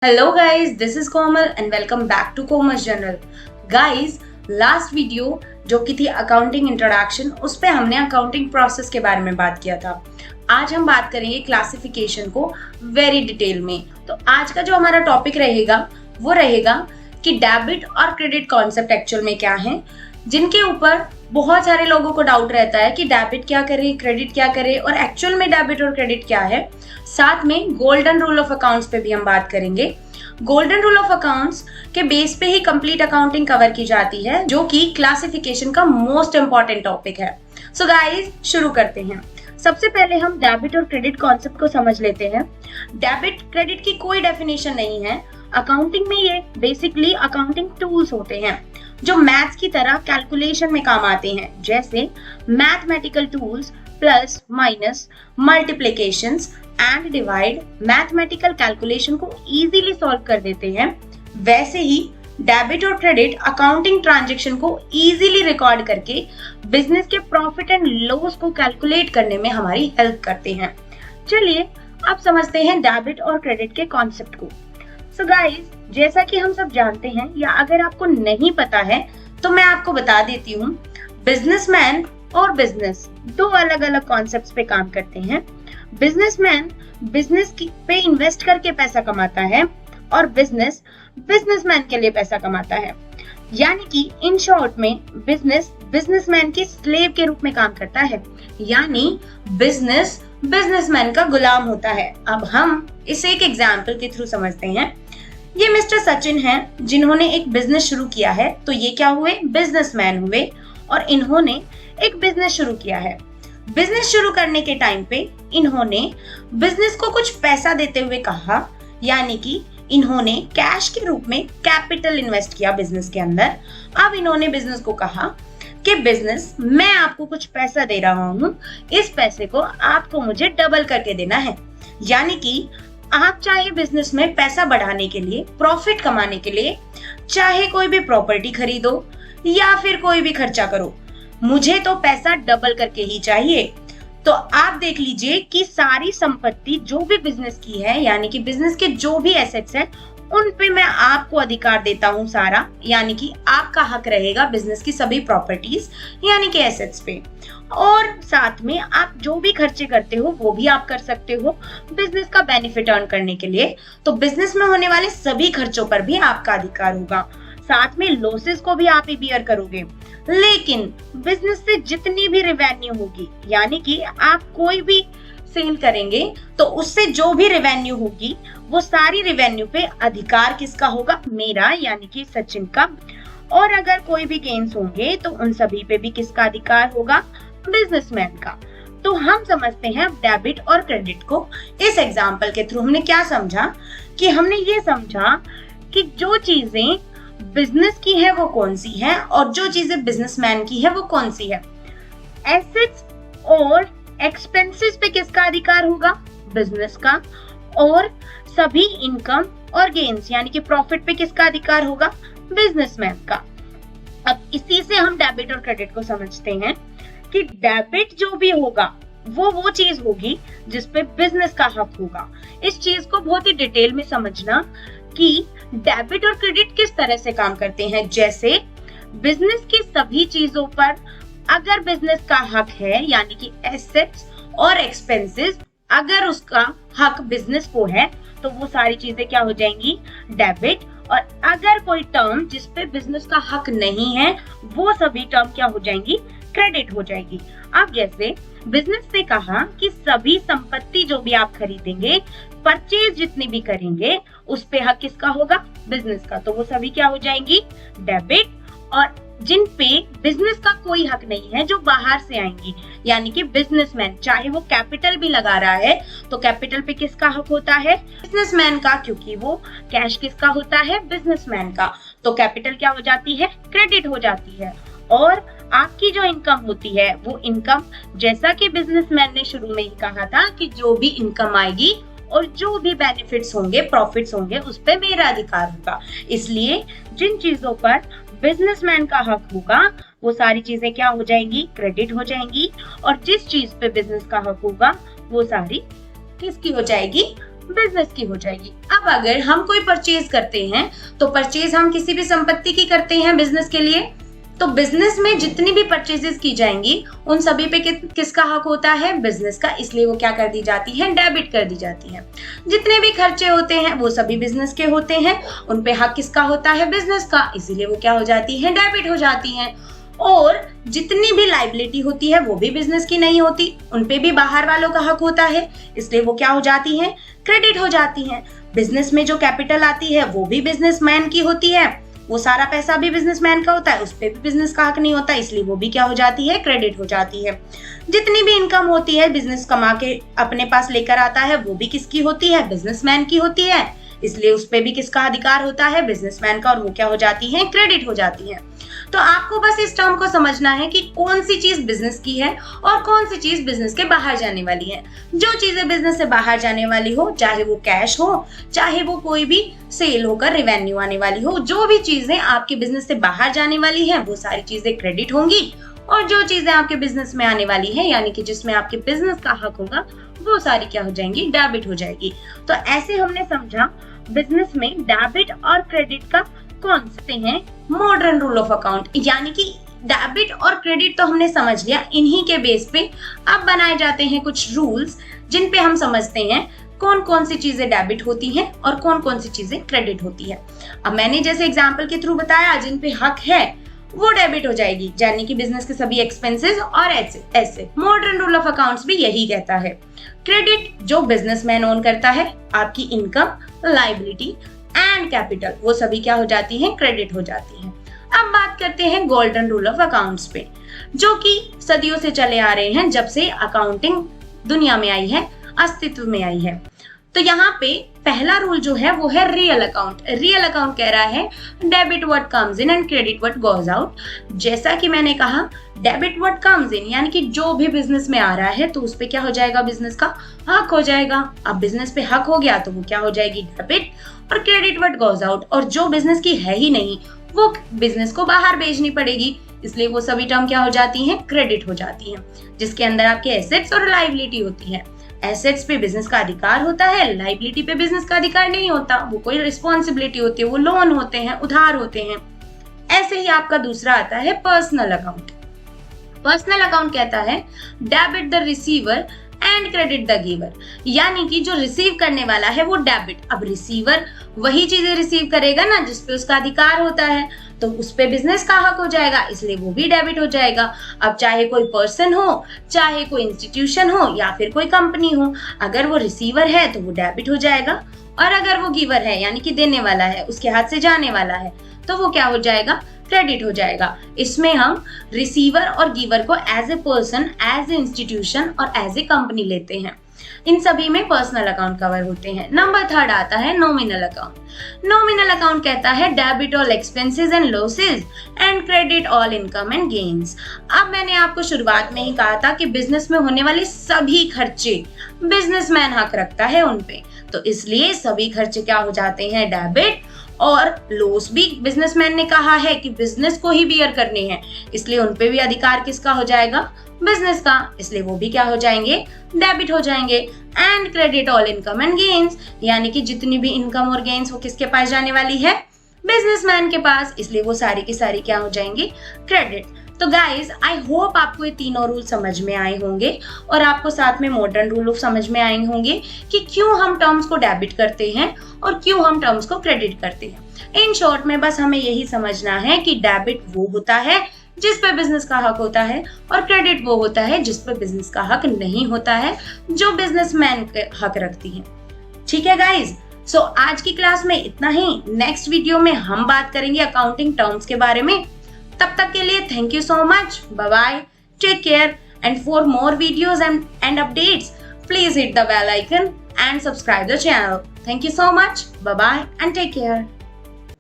Hello guys, this is Komal and welcome back to commerce journal. Guys, last video जो कि थी accounting introduction, उस पे हमने अकाउंटिंग प्रोसेस के बारे में बात किया था। आज हम बात करेंगे क्लासिफिकेशन को वेरी डिटेल में। तो आज का जो हमारा टॉपिक रहेगा वो रहेगा कि डेबिट और क्रेडिट कॉन्सेप्ट एक्चुअल में क्या है, जिनके ऊपर बहुत सारे लोगों को डाउट रहता है कि डेबिट क्या करे, क्रेडिट क्या करे और एक्चुअल में डेबिट और क्रेडिट क्या है। साथ में गोल्डन रूल ऑफ अकाउंट्स पे भी हम बात करेंगे। गोल्डन रूल ऑफ अकाउंट्स के बेस पे ही कंप्लीट अकाउंटिंग कवर की जाती है, जो कि क्लासिफिकेशन का मोस्ट इंपॉर्टेंट टॉपिक है। सो गाइस, शुरू करते हैं। सबसे पहले हम डेबिट और क्रेडिट कॉन्सेप्ट को समझ लेते हैं। डेबिट क्रेडिट की कोई डेफिनेशन नहीं है। अकाउंटिंग में ये बेसिकली अकाउंटिंग टूल्स होते हैं जो मैथ्स की तरह कैलकुलेशन में काम आते हैं, जैसे mathematical tools, plus, minus, multiplications and divide mathematical calculation को इजीली सॉल्व कर देते हैं। वैसे ही डेबिट और क्रेडिट अकाउंटिंग ट्रांजैक्शन को इजीली रिकॉर्ड करके बिजनेस के प्रॉफिट एंड लॉस को कैलकुलेट करने में हमारी हेल्प करते हैं। चलिए अब समझते हैं डेबिट और क्रेडिट के कॉन्सेप्ट को। सो गाइस, जैसा कि हम सब जानते हैं, या अगर आपको नहीं पता है तो मैं आपको बता देती हूँ, बिजनेसमैन और बिजनेस दो अलग अलग कॉन्सेप्ट्स पे काम करते हैं। बिजनेसमैन बिजनेस पे इन्वेस्ट करके पैसा कमाता है और बिजनेस बिजनेसमैन के लिए पैसा कमाता है। यानी कि इन शॉर्ट में बिजनेस बिजनेसमैन के स्लेव के रूप में काम करता है, यानी बिजनेस बिजनेसमैन का गुलाम होता है। अब हम इसे एक एग्जाम्पल के थ्रू समझते हैं। ये मिस्टर सचिन हैं, जिन्होंने एक बिजनेस शुरू किया है। तो ये क्या हुए? बिजनेसमैन हुए और इन्होंने एक बिजनेस शुरू किया है। बिजनेस शुरू करने के टाइम पे इन्होंने बिजनेस को कुछ पैसा देते हुए कहा, यानी कि इन्होंने कैश के रूप में कैपिटल इन्वेस्ट किया बिजनेस के अंदर। अब इन्होंने बिजनेस को कहा कि बिजनेस, मैं आपको कुछ पैसा दे रहा हूँ, इस पैसे को आपको मुझे डबल करके देना है। यानी कि आप चाहे बिजनेस में पैसा बढ़ाने के लिए, प्रॉफिट कमाने के लिए, चाहे कोई भी प्रॉपर्टी खरीदो या फिर कोई भी खर्चा करो, मुझे तो पैसा डबल करके ही चाहिए। तो आप देख लीजिए कि सारी संपत्ति जो भी बिजनेस की है, यानी कि बिजनेस के जो भी एसेट्स हैं, उन पे मैं आपको अधिकार देता हूँ सारा, यानी कि आपका हक रहेगा बिजनेस की सभी प्रॉपर्टीज यानी कि एसेट्स पे। और साथ में आप जो भी खर्चे करते हो वो भी आप कर सकते हो बिजनेस का बेनिफिट अर्न करने के लिए। तो बिजनेस में होने वाले सभी खर्चों पर भी आपका अधिकार होगा। साथ में लॉसेस को भी आप ही बियर करोगे। लेकिन बिजनेस से जितनी भी रेवेन्यू होगी, यानी कि आप कोई भी सेल करेंगे तो उससे जो भी रेवेन्यू होगी, वो सारी रेवेन्यू पे अधिकार किसका होगा? मेरा, यानी कि सचिन का। और अगर कोई भी गेन्स होंगे तो उन सभी पे भी किसका अधिकार होगा? बिजनेसमैन का। तो हम समझते हैं डेबिट और क्रेडिट को। इस एग्जांपल के थ्रू हमने क्या समझा कि हमने ये समझा कि जो चीजें बिजनेस की है वो कौन सी है और जो चीजें बिजनेसमैन की है वो कौन सी है। एसेट्स और एक्सपेंसेस पे किसका अधिकार होगा? बिजनेस का। और सभी इनकम और गेन्स यानी कि प्रॉफिट पे किसका अधिकार होगा? बिजनेसमैन का। अब इसी से हम डेबिट और क्रेडिट को समझते हैं कि डेबिट जो भी होगा वो चीज होगी जिसपे बिजनेस का हक होगा। इस चीज को बहुत ही डिटेल में समझना कि डेबिट और क्रेडिट किस तरह से काम करते हैं। जैसे बिजनेस की सभी चीजों पर अगर बिजनेस का हक है, यानी कि एसेट्स और एक्सपेंसेस, अगर उसका हक बिजनेस को है तो वो सारी चीजें क्या हो जाएंगी? डेबिट। और अगर कोई टर्म जिसपे बिजनेस का हक नहीं है, वो सभी टर्म क्या हो जाएंगी? क्रेडिट हो जाएगी। अब जैसे बिजनेस से कहा कि सभी संपत्ति जो भी आप खरीदेंगे, परचेज जितनी भी करेंगे, उस पे हक किसका होगा? बिजनेस का। तो वो सभी क्या हो जाएंगी? डेबिट। और जिन पे बिजनेस का कोई हक नहीं है, जो बाहर से आएंगी, यानी कि बिजनेसमैन, चाहे वो कैपिटल भी लगा रहा है तो कैपिटल पे किसका हक होता है? बिजनेसमैन का, क्योंकि वो कैश किसका होता है? बिजनेसमैन का। तो कैपिटल क्या हो जाती है? क्रेडिट हो जाती है। और आपकी जो इनकम होती है वो इनकम, जैसा कि बिजनेसमैन ने शुरू में ही कहा था कि जो भी इनकम आएगी और जो भी बेनिफिट्स होंगे, प्रॉफिट्स होंगे, उस पे मेरा अधिकार होगा। इसलिए जिन चीजों पर बिजनेसमैन का हक होगा वो सारी चीजें क्या हो जाएंगी? क्रेडिट हो जाएंगी। और जिस चीज पे बिजनेस का हक होगा वो सारी किसकी हो जाएगी? बिजनेस की हो जाएगी। अब अगर हम कोई परचेज करते हैं तो परचेज हम किसी भी संपत्ति की करते हैं बिजनेस के लिए, तो बिजनेस में जितनी भी परचेजेस की जाएंगी उन सभी पे किसका हक होता है? बिजनेस का। इसलिए वो क्या कर दी जाती है? डेबिट कर दी जाती है। जितने भी खर्चे होते हैं वो सभी बिजनेस के होते हैं, उन पे हक किसका होता है? बिजनेस का। इसीलिए वो क्या हो जाती है? डेबिट हो जाती है। और जितनी भी लाइबिलिटी होती है वो भी बिजनेस की नहीं होती, उन पे भी बाहर वालों का हक होता है, इसलिए वो क्या हो जाती है? क्रेडिट हो जाती है। बिजनेस में जो कैपिटल आती है वो भी बिजनेसमैन की होती है, वो सारा पैसा भी बिजनेसमैन का होता है, उस पे भी बिजनेस का हक नहीं होता, इसलिए वो भी क्या हो जाती है? क्रेडिट हो जाती है। जितनी भी इनकम होती है बिजनेस कमा के अपने पास लेकर आता है वो भी किसकी होती है? बिजनेसमैन की होती है, इसलिए उस पे भी किसका अधिकार होता है? बिजनेसमैन का, और वो क्या हो जाती है? क्रेडिट हो जाती है। तो आपको बस इस टर्म को समझना है कि कौन सी चीज बिजनेस की है और कौन सी चीज बिजनेस के बाहर जाने वाली है। जो चीजें बिजनेस से बाहर जाने वाली हो, चाहे वो कैश हो, चाहे वो कोई भी सेल होकर रेवेन्यू आने वाली हो, जो भी चीजें आपके बिजनेस से बाहर जाने वाली है वो सारी चीजें क्रेडिट होंगी, और जो चीजें आपके बिजनेस में आने वाली है यानी कि जिसमें आपके बिजनेस का हक होगा वो सारी क्या हो जाएंगी? डेबिट हो जाएगी। तो ऐसे हमने समझा बिजनेस में डेबिट और क्रेडिट का कॉन्सेप्ट हैं मॉडर्न रूल ऑफ अकाउंट। यानी कि डेबिट और क्रेडिट तो हमने समझ लिया, इन्हीं के बेस पे अब बनाए जाते हैं कुछ रूल्स जिन पे हम समझते हैं कौन कौन सी चीजें डेबिट होती हैं और कौन कौन सी चीजें क्रेडिट होती है। अब मैंने जैसे एग्जांपल के थ्रू बताया, जिन पे हक है वो डेबिट हो जाएगी, यानी कि बिजनेस के सभी एक्सपेंसेस और ऐसे मॉडर्न रूल ऑफ अकाउंट्स भी यही कहता है। क्रेडिट जो बिजनेसमैन ओन करता है, आपकी इनकम, लायबिलिटी एंड कैपिटल, वो सभी क्या हो जाती हैं? क्रेडिट हो जाती हैं। अब बात करते हैं गोल्डन रूल ऑफ अकाउंट्स पे, जो कि सदियों से चले आ रहे हैं, जब से अकाउंटिंग दुनिया में आई है, अस्तित्व में आई है। तो यहाँ पे पहला रूल जो है वो है रियल अकाउंट। रियल अकाउंट कह रहा है debit what comes in and credit what goes out. जैसा कि मैंने कहा, डेबिट व्हाट कम्स इन यानी कि जो भी बिजनेस में आ रहा है तो उस पे क्या हो जाएगा? बिजनेस का हक हो जाएगा। अब बिजनेस पे हक हो गया तो वो क्या हो जाएगी? डेबिट। और क्रेडिट व्हाट गोज आउट, और जो बिजनेस की है ही नहीं वो बिजनेस को बाहर भेजनी पड़ेगी, इसलिए वो सभी टर्म क्या हो जाती हैं? क्रेडिट हो जाती हैं, जिसके अंदर आपके एसेट्स और लायबिलिटी होती है। एसेट्स पे बिजनेस का अधिकार होता है, लायबिलिटी पे बिजनेस का अधिकार नहीं होता, वो कोई रिस्पॉन्सिबिलिटी होती है, वो लोन होते हैं, उधार होते हैं। ऐसे ही आपका दूसरा आता है पर्सनल अकाउंट। पर्सनल अकाउंट कहता है debit the receiver and credit the giver, यानी कि जो रिसीव करने वाला है वो डेबिट। अब रिसीवर वही चीजें रिसीव करेगा ना जिसपे उसका अधिकार होता है, तो उस पे बिजनेस का हक हो जाएगा, इसलिए वो भी डेबिट हो जाएगा। अब चाहे कोई पर्सन हो, चाहे कोई इंस्टीट्यूशन हो या फिर कोई कंपनी हो, अगर वो रिसीवर है तो वो डेबिट हो जाएगा, और अगर वो गिवर है यानी कि देने वाला है, उसके हाथ से जाने वाला है, तो वो क्या हो जाएगा? क्रेडिट हो जाएगा। इसमें हम रिसीवर और गिवर को as a person, as a institution और एज ए कंपनी लेते हैं। इन सभी में पर्सनल अकाउंट कवर होते हैं। नंबर थर्ड आता है नॉमिनल अकाउंट। नॉमिनल अकाउंट कहता है debit all expenses and losses and credit all income and gains. अब मैंने आपको शुरुआत में ही कहा था कि बिजनेस में होने वाले सभी खर्चे बिजनेसमैन हक रखता है उन पे, तो इसलिए सभी खर्चे क्या हो जाते हैं? डेबिट। और लॉस भी बिजनेसमैन ने कहा है कि बिजनेस को ही बियर करने हैं, इसलिए उनपे भी अधिकार किसका हो जाएगा? बिजनेस का, इसलिए वो भी क्या हो जाएंगे? डेबिट हो जाएंगे। And credit all income and gains, यानी कि जितनी भी इनकम और गेन्स वो किसके पास जाने वाली है? बिजनेसमैन के पास, इसलिए वो सारी की सारी क्या हो जाएंगी? क्रेडिट। तो गाइज, आई होप आपको ये तीनों रूल समझ में आए होंगे और आपको साथ में मॉडर्न रूल समझ में आए होंगे कि क्यों हम टर्म्स को डेबिट करते हैं और क्यों हम टर्म्स को क्रेडिट करते हैं। इन शॉर्ट में बस हमें यही समझना है कि डेबिट वो होता है जिस पे बिजनेस का हक होता है, और क्रेडिट वो होता है जिस पे बिजनेस का हक नहीं होता है, जो बिजनेसमैन के हक रखती है। ठीक है गाइज, सो आज की क्लास में इतना ही। नेक्स्ट वीडियो में हम बात करेंगे अकाउंटिंग टर्म्स के बारे में। तब तक के लिए thank you so much, bye bye, take care, and for more videos and updates please hit the bell icon and subscribe the channel. Thank you so much. Bye bye and take care.